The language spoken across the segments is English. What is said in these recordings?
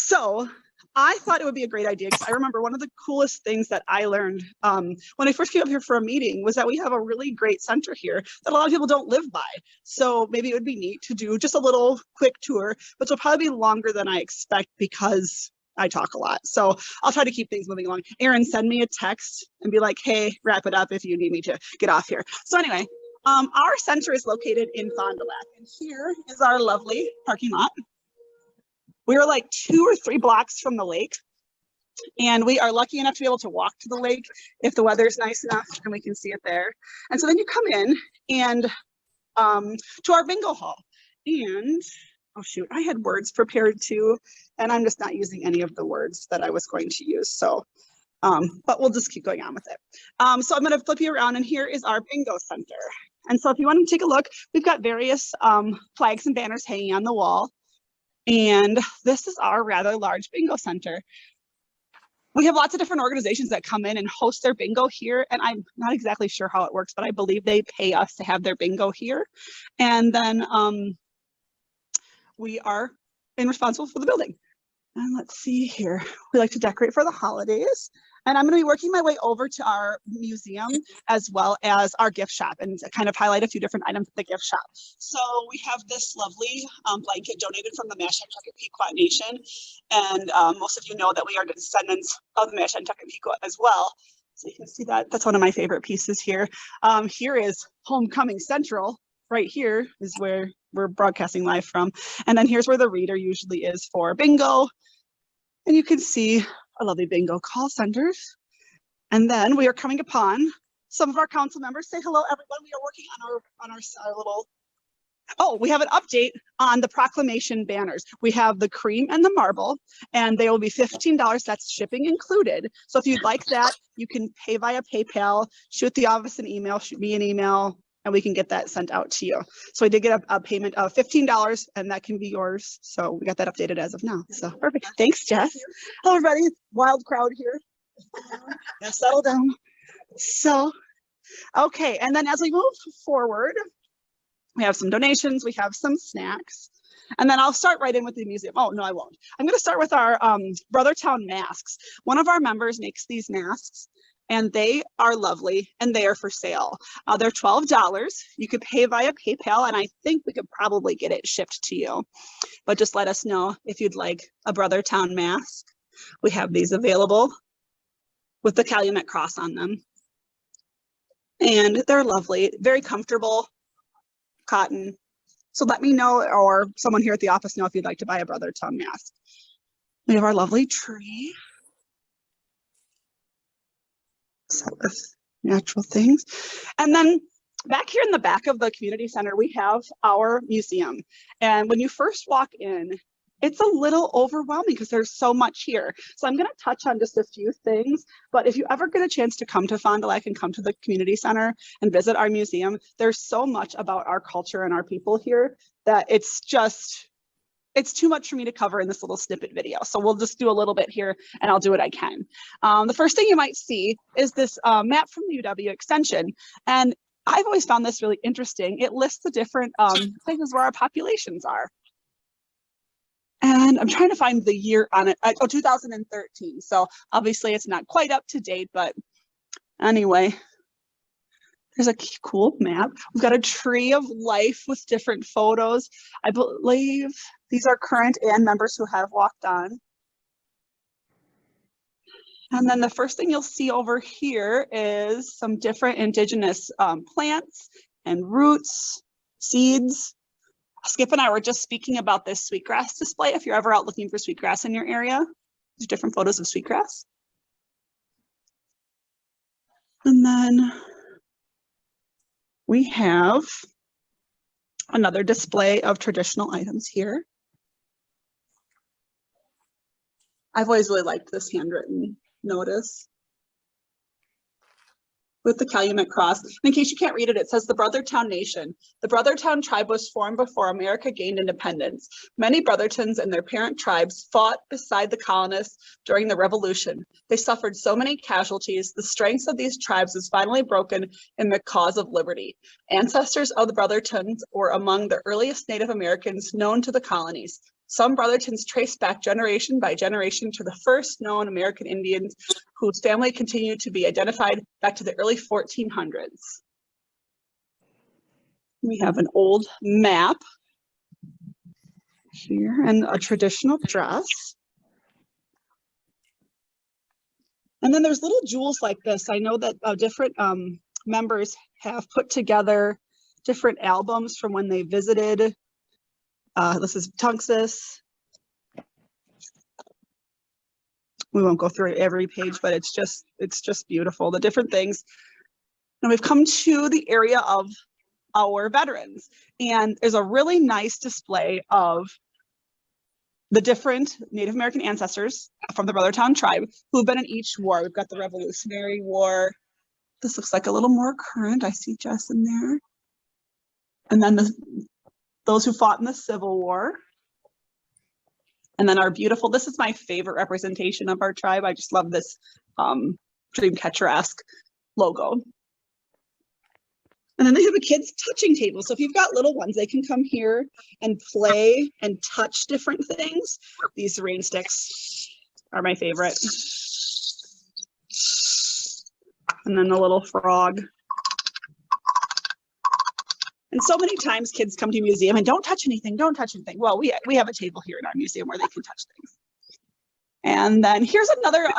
So I thought it would be a great idea because I remember one of the coolest things that I learned when I first came up here for a meeting was that we have a really great center here that a lot of people don't live by. So maybe it would be neat to do just a little quick tour, but it'll probably be longer than I expect because I talk a lot. So I'll try to keep things moving along. Aaron, send me a text and be like, hey, wrap it up if you need me to get off here. So anyway, our center is located in Fond du Lac, and here is our lovely parking lot. We are like 2 or 3 blocks from the lake, and we are lucky enough to be able to walk to the lake if the weather is nice enough and we can see it there. And so then you come in and to our bingo hall. And oh shoot, I had words prepared too, and I'm just not using any of the words that I was going to use. So, but we'll just keep going on with it. So I'm going to flip you around, and here is our bingo center. And so if you want to take a look, we've got various flags and banners hanging on the wall. And this is our rather large bingo center. We have lots of different organizations that come in and host their bingo here. And I'm not exactly sure how it works, but I believe they pay us to have their bingo here. And then we are responsible for the building. And let's see here. We like to decorate for the holidays. And I'm going to be working my way over to our museum as well as our gift shop and kind of highlight a few different items at the gift shop. So we have this lovely blanket donated from the Mashantucket Pequot Nation. And most of you know that we are descendants of the Mashantucket Pequot as well. So you can see that. That's one of my favorite pieces here. Here is Homecoming Central. Right here is where we're broadcasting live from. And then here's where the reader usually is for bingo. And you can see our lovely bingo call centers. And then we are coming upon some of our council members. Say hello, everyone. We are working on our little, oh, we have an update on the proclamation banners. We have the cream and the marble, and they will be $15. That's shipping included. So if you'd like that, you can pay via PayPal, shoot the office an email, shoot me an email, and we can get that sent out to you. So we did get a payment of $15, and that can be yours. So we got that updated as of now. So perfect. Thanks, Jess. Hello, everybody. Wild crowd here. Yeah, settle down. So, okay. And then as we move forward, we have some donations. We have some snacks. And then I'll start right in with the museum. Oh, no, I won't. I'm going to start with our Brothertown Masks. One of our members makes these masks, and they are lovely, and they are for sale. They're $12. You could pay via PayPal, and I think we could probably get it shipped to you. But just let us know if you'd like a Brothertown mask. We have these available with the Calumet cross on them. And they're lovely, very comfortable, cotton. So let me know, or someone here at the office know if you'd like to buy a Brothertown mask. We have our lovely tree. So with natural things. And then back here in the back of the community center, we have our museum. And when you first walk in, it's a little overwhelming because there's so much here. So I'm going to touch on just a few things, but if you ever get a chance to come to Fond du Lac and come to the community center and visit our museum, there's so much about our culture and our people here that it's too much for me to cover in this little snippet video. So we'll just do a little bit here and I'll do what I can. The first thing you might see is this map from the UW extension. And I've always found this really interesting. It lists the different places where our populations are. And I'm trying to find the year on it. Oh, 2013. So obviously it's not quite up to date, but anyway, there's a cool map. We've got a tree of life with different photos. I believe these are current and members who have walked on. And then the first thing you'll see over here is some different indigenous plants and roots, seeds. Skip and I were just speaking about this sweetgrass display. If you're ever out looking for sweetgrass in your area, there's different photos of sweetgrass. And then we have another display of traditional items here. I've always really liked this handwritten notice with the Calumet cross. In case you can't read it, it says the Brothertown Nation. The Brothertown tribe was formed before America gained independence. Many Brothertons and their parent tribes fought beside the colonists during the Revolution. They suffered so many casualties. The strength of these tribes was finally broken in the cause of liberty. Ancestors of the Brothertons were among the earliest Native Americans known to the colonies. Some Brothertons trace back generation by generation to the first known American Indians whose family continued to be identified back to the early 1400s. We have an old map here and a traditional dress. And then there's little jewels like this. I know that different members have put together different albums from when they visited. This is Tunxus. We won't go through every page, but it's just beautiful, the different things. And we've come to the area of our veterans, and there's a really nice display of the different Native American ancestors from the Brothertown tribe who've been in each war. We've got the Revolutionary War. This looks like a little more current. I see Jess in there. And then those who fought in the Civil War. And then our beautiful, this is my favorite representation of our tribe. I just love this Dreamcatcher-esque logo. And then they have a kids touching table. So if you've got little ones, they can come here and play and touch different things. These rain sticks are my favorite. And then the little frog. And so many times kids come to a museum and don't touch anything, don't touch anything. Well, we have a table here in our museum where they can touch things. And then here's another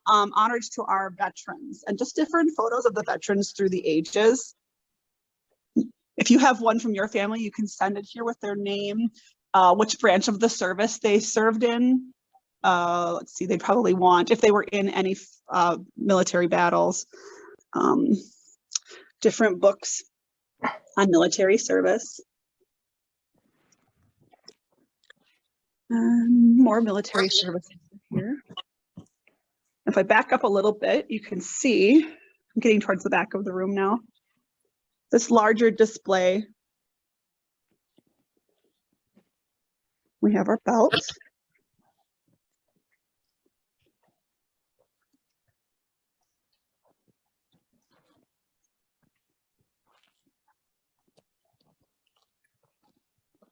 homage to our veterans and just different photos of the veterans through the ages. If you have one from your family, you can send it here with their name, which branch of the service they served in. Let's see, they probably want, if they were in any military battles, different books on military service. More military service here. If I back up a little bit, you can see, I'm getting towards the back of the room now, this larger display. We have our belts.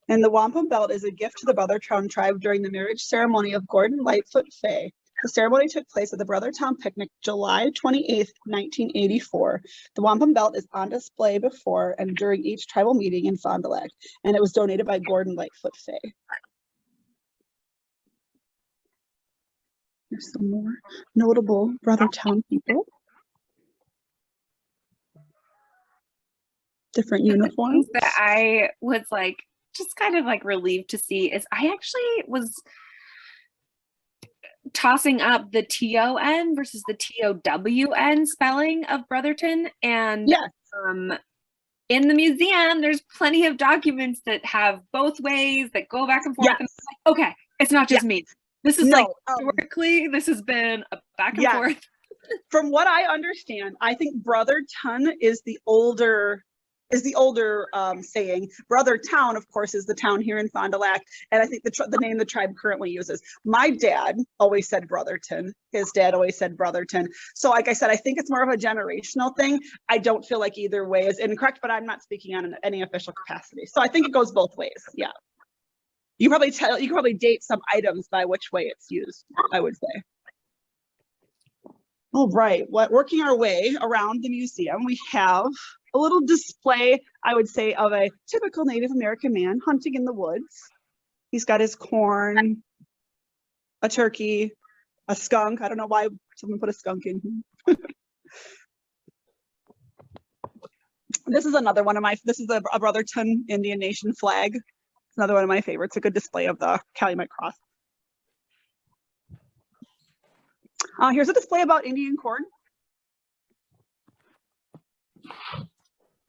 And the Wampum Belt is a gift to the Brothertown tribe during the marriage ceremony of Gordon Lightfoot Fay. The ceremony took place at the Brothertown Picnic, July 28th, 1984. The Wampum Belt is on display before and during each tribal meeting in Fond du Lac, and it was donated by Gordon Lightfoot Fay. There's some more notable Brothertown people. Different uniforms. That I was like, just kind of like relieved to see is I actually was tossing up the T-O-N versus the T-O-W-N spelling of Brotherton. And yes. In the museum, there's plenty of documents that have both ways that go back and forth. Yes. And I'm like, okay, it's not just me. This is like historically, this has been a back and forth. From what I understand, I think Brotherton is the older saying. Brothertown, of course, is the town here in Fond du Lac, and I think the name the tribe currently uses. My dad always said Brotherton. His dad always said Brotherton. So like I said, I think it's more of a generational thing. I don't feel like either way is incorrect, but I'm not speaking on any official capacity. So I think it goes both ways. Yeah. You can probably date some items by which way it's used, I would say. All right, working our way around the museum, we have a little display, I would say, of a typical Native American man hunting in the woods. He's got his corn, a turkey, a skunk. I don't know why someone put a skunk in here. This is another one of my, this is a Brothertown Indian Nation flag. It's another one of my favorites, a good display of the Calumet Cross. Here's a display about Indian corn.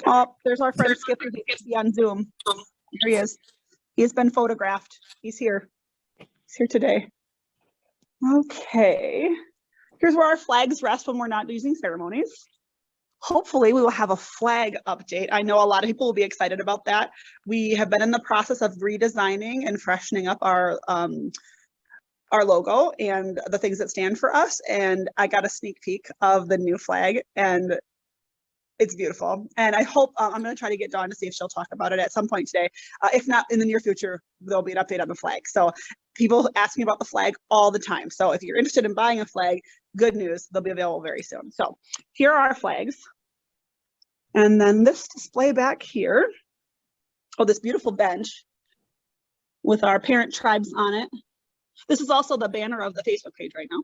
Oh, there's our friend Skip who you can see on Zoom. Here he is. He has been photographed. He's here. He's here today. Okay. Here's where our flags rest when we're not using ceremonies. Hopefully we will have a flag update. I know a lot of people will be excited about that. We have been in the process of redesigning and freshening up our logo and the things that stand for us. And I got a sneak peek of the new flag, and It's beautiful. And I hope, I'm going to try to get Dawn to see if she'll talk about it at some point today. If not, in the near future, there'll be an update on the flag. So people ask me about the flag all the time. So if you're interested in buying a flag, good news, they'll be available very soon. So here are our flags. And then this display back here, oh, this beautiful bench with our parent tribes on it. This is also the banner of the Facebook page right now.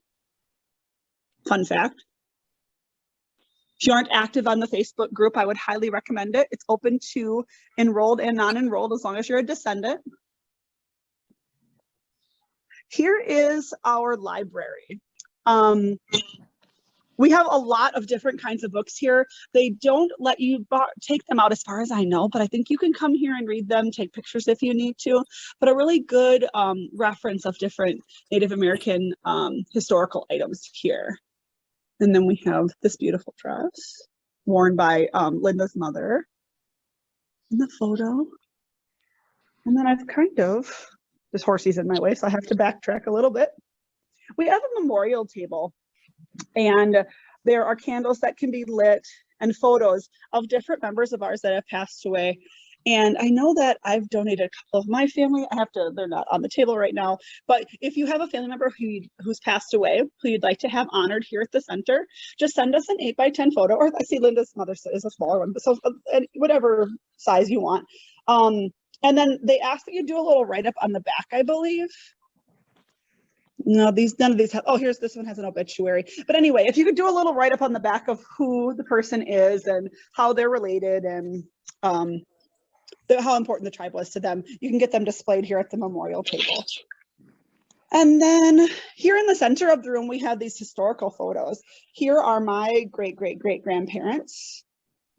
Fun fact. If you aren't active on the Facebook group, I would highly recommend it. It's open to enrolled and non-enrolled as long as you're a descendant. Here is our library. We have a lot of different kinds of books here. They don't let you take them out as far as I know, but I think you can come here and read them, take pictures if you need to, but a really good reference of different Native American historical items here. And then we have this beautiful dress worn by Linda's mother in the photo. And then I've kind of, this horsey's in my way, so I have to backtrack a little bit. We have a memorial table, and there are candles that can be lit and photos of different members of ours that have passed away. And I know that I've donated a couple of my family. they're not on the table right now, but if you have a family member who's passed away, who you'd like to have honored here at the center, just send us an 8x10 photo, or I see Linda's mother is a smaller one, but so whatever size you want. And then they ask that you do a little write-up on the back, I believe. No, none of these have, oh, this one has an obituary. But anyway, if you could do a little write-up on the back of who the person is and how they're related and how important the tribe was to them, you can get them displayed here at the memorial table. And then here in the center of the room, we have these historical photos. Here are my great-great-great-grandparents,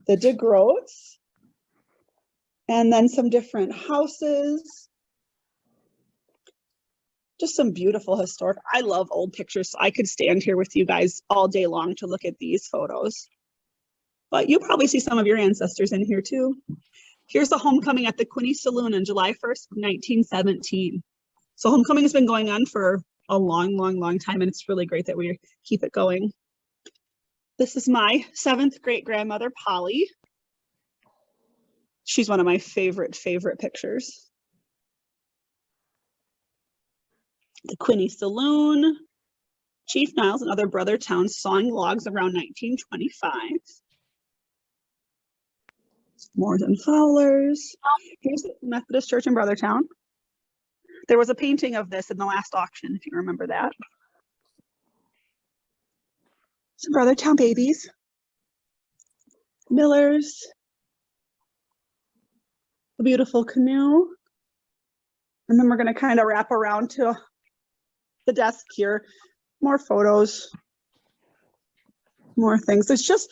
the DeGroats, and then some different houses. Just some beautiful historic, I love old pictures. So I could stand here with you guys all day long to look at these photos. But you'll probably see some of your ancestors in here too. Here's the homecoming at the Quinny Saloon on July 1st, 1917. So homecoming has been going on for a long time, and it's really great that we keep it going. This is my 7th great-grandmother, Polly. She's one of my favorite pictures. The Quinny Saloon, Chief Niles and other Brothertown sawing logs around 1925. More than Fowlers. Here's the Methodist Church in Brothertown. There was a painting of this in the last auction, if you remember that. Some Brothertown babies. Millers. The beautiful canoe. And then we're going to kind of wrap around to the desk here. More photos. More things. It's just,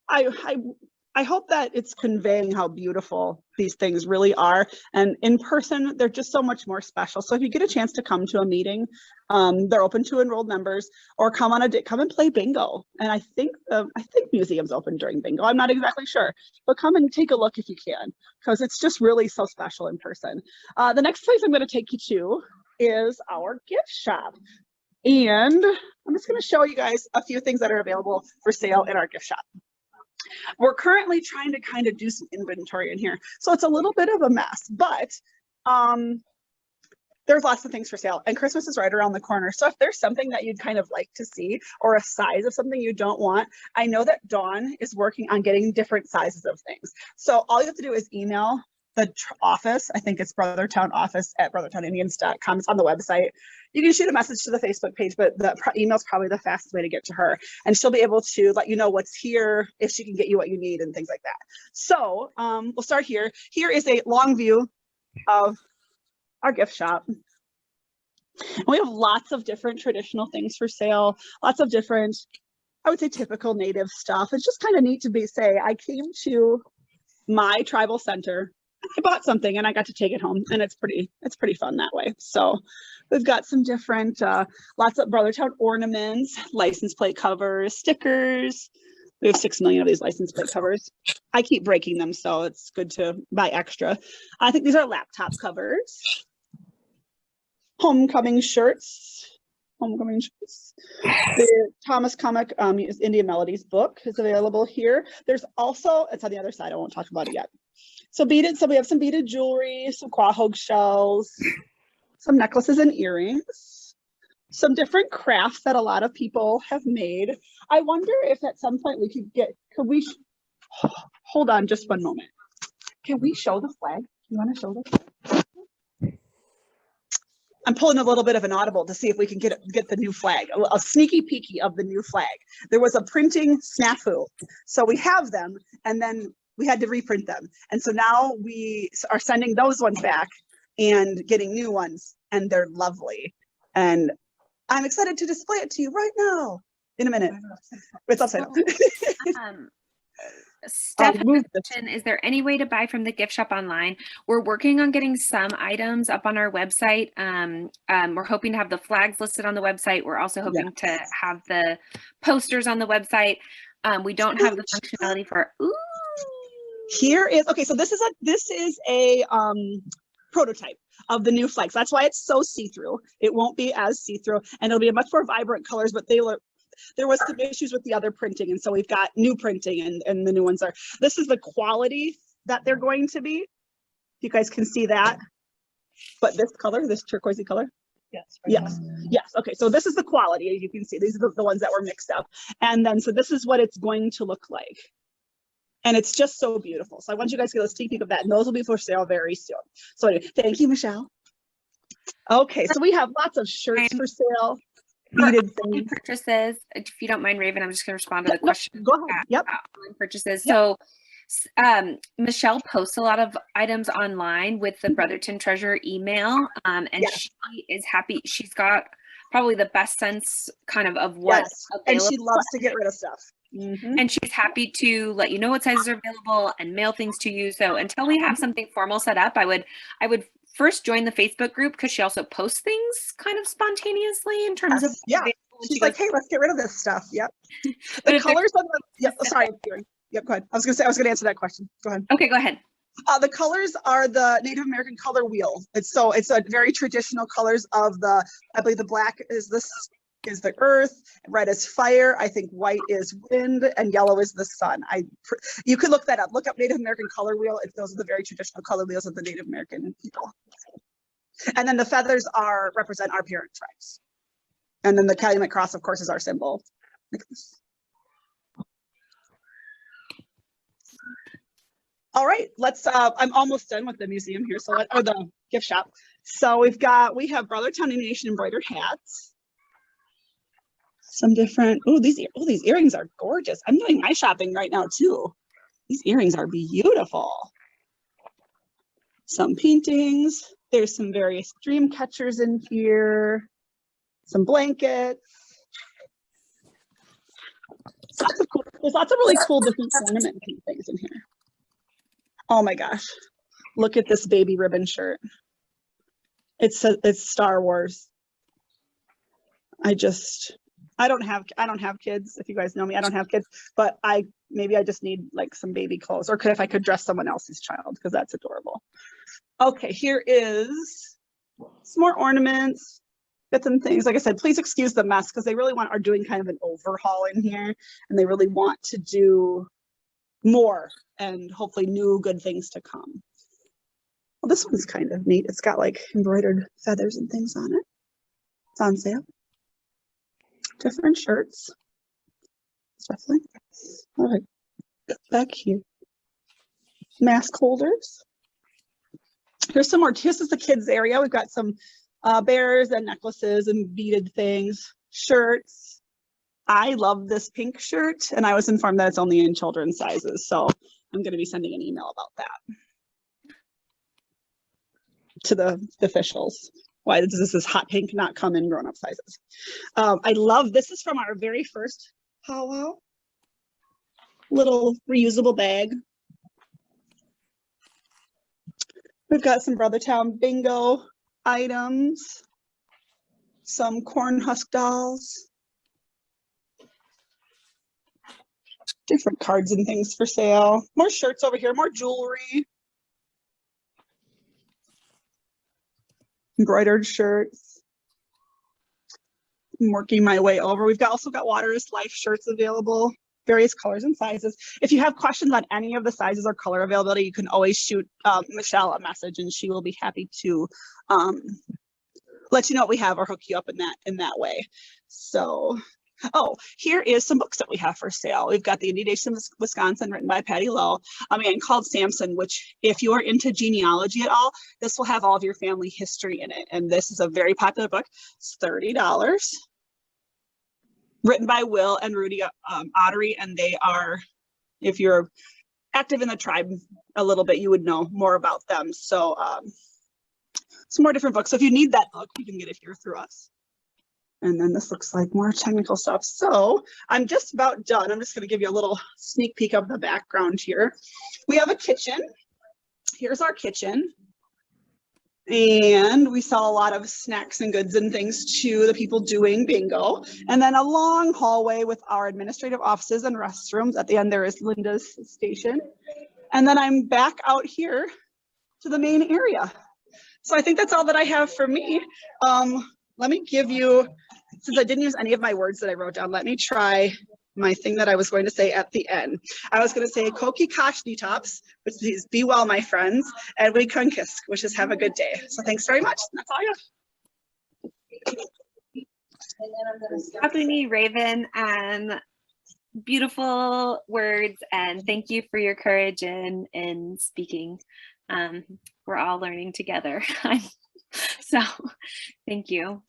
I hope that it's conveying how beautiful these things really are. And in person, they're just so much more special. So if you get a chance to come to a meeting, they're open to enrolled members, or come and play bingo. And I think museums open during bingo. I'm not exactly sure, but come and take a look if you can, because it's just really so special in person. The next place I'm going to take you to is our gift shop. And I'm just going to show you guys a few things that are available for sale in our gift shop. We're currently trying to kind of do some inventory in here, so it's a little bit of a mess, but there's lots of things for sale, and Christmas is right around the corner. So if there's something that you'd kind of like to see, or a size of something you don't want, I know that Dawn is working on getting different sizes of things. So all you have to do is email the office. I think it's Brothertown office at brothertownindians.com. It's on the website. You can shoot a message to the Facebook page, but the email is probably the fastest way to get to her, and she'll be able to let you know what's here, if she can get you what you need and things like that. So we'll start here. Here is a long view of our gift shop. And we have lots of different traditional things for sale, lots of different, I would say, typical Native stuff. It's just kind of neat to say, I came to my tribal center, I bought something and I got to take it home, and it's pretty fun that way. So we've got some different, lots of Brothertown ornaments, license plate covers, stickers. We have 6 million of these license plate covers. I keep breaking them, so it's good to buy extra. I think these are laptop covers. Homecoming shirts. Homecoming shirts. The Thomas Comic Indian Melodies book is available here. There's also, it's on the other side, I won't talk about it yet. So we have some beaded jewelry, some quahog shells, some necklaces and earrings, some different crafts that a lot of people have made. I wonder if at some point we could we hold on just one moment. Can we show the flag? You want to show this? I'm pulling a little bit of an audible to see if we can get the new flag, a sneaky peeky of the new flag. There was a printing snafu. So we have them, and then we had to reprint them. And so now we are sending those ones back and getting new ones, and they're lovely. And I'm excited to display it to you right now in a minute. It's upside down. Steph, is there any way to buy from the gift shop online? We're working on getting some items up on our website. We're hoping to have the flags listed on the website. We're also hoping to have the posters on the website. We don't have the functionality for. Ooh. Here is okay. So this is a prototype of the new flags. That's why it's so see-through. It won't be as see-through, and it'll be a much more vibrant colors. But there was some issues with the other printing, and so we've got new printing, and the new ones are. This is the quality that they're going to be. You guys can see that. But this color, this turquoisey color. Yes. Right. Yes. Okay. So this is the quality. As you can see, these are the ones that were mixed up, and then so this is what it's going to look like. And it's just so beautiful. So I want you guys to get a sneak peek of that. And those will be for sale very soon. So anyway, thank you, Michelle. Okay, so we have lots of shirts for sale. Beaded things. Purchases. If you don't mind, Raven, I'm just going to respond to the question. Go ahead. Yep. Online purchases. Yep. So Michelle posts a lot of items online with the Brotherton Treasure email. And she is happy. She's got probably the best sense kind of what's available. And she loves to get rid of stuff. Mm-hmm. And she's happy to let you know what sizes are available and mail things to you. So until we have something formal set up, I would first join the Facebook group, because she also posts things kind of spontaneously in terms of she's like, hey, let's get rid of this stuff. Yep. The colors on the sorry. Yep, go ahead. I was gonna answer that question. Go ahead. Okay, go ahead. The colors are the Native American color wheel. It's a very traditional colors of I believe the black is the earth, red is fire, I think white is wind, and yellow is the sun. You could look that up. Look up Native American color wheel. Those are the very traditional color wheels of the Native American people. And then the feathers represent our parent tribes. And then the Calumet cross, of course, is our symbol. Like this. All right, I'm almost done with the museum here, or the gift shop. So we have Brothertown Indian Nation embroidered hats. Some different, these earrings are gorgeous. I'm doing my shopping right now too. These earrings are beautiful. Some paintings. There's some various dream catchers in here. Some blankets. There's lots of really cool different ornament things in here. Oh my gosh. Look at this baby ribbon shirt. It's Star Wars. I don't have kids. If you guys know me, I don't have kids, but maybe I just need like some baby clothes, or if I could dress someone else's child, because that's adorable. Okay, here is some more ornaments, bits and things. Like I said, please excuse the mess, because they really are doing kind of an overhaul in here, and they really want to do more and hopefully new good things to come. Well, this one's kind of neat. It's got like embroidered feathers and things on it. It's on sale. Different shirts. Definitely. All right, back here. Mask holders. Here's some more. This is the kids area. We've got some bears and necklaces and beaded things. Shirts. I love this pink shirt, and I was informed that it's only in children's sizes, so I'm going to be sending an email about that to the officials. Why does this hot pink not come in grown-up sizes? I love, this is from our very first powwow. Little reusable bag. We've got some Brothertown bingo items. Some corn husk dolls. Different cards and things for sale. More shirts over here, more jewelry. Embroidered shirts. I'm working my way over. We've also got Water is Life shirts available, various colors and sizes. If you have questions on any of the sizes or color availability, you can always shoot Michelle a message and she will be happy to let you know what we have or hook you up in that way. So, oh, here is some books that we have for sale. We've got The Indian Nation of Wisconsin, written by Patty Lowe, and called Samson, which if you are into genealogy at all, this will have all of your family history in it. And this is a very popular book. It's $30. Written by Will and Rudy Ottery, and they are, if you're active in the tribe a little bit, you would know more about them. So some more different books. So if you need that book, you can get it here through us. And then this looks like more technical stuff. So I'm just about done. I'm just going to give you a little sneak peek of the background here. We have a kitchen. Here's our kitchen. And we sell a lot of snacks and goods and things to the people doing bingo. And then a long hallway with our administrative offices and restrooms. At the end, there is Linda's station. And then I'm back out here to the main area. So I think that's all that I have for me. Let me give you, since I didn't use any of my words that I wrote down, let me try my thing that I was going to say at the end. I was going to say Koki Kashni Tops, which is be well, my friends, and we Kunkisk, which is have a good day. So thanks very much. That's all I have. Happy Raven, beautiful words, and thank you for your courage in speaking. We're all learning together. So thank you.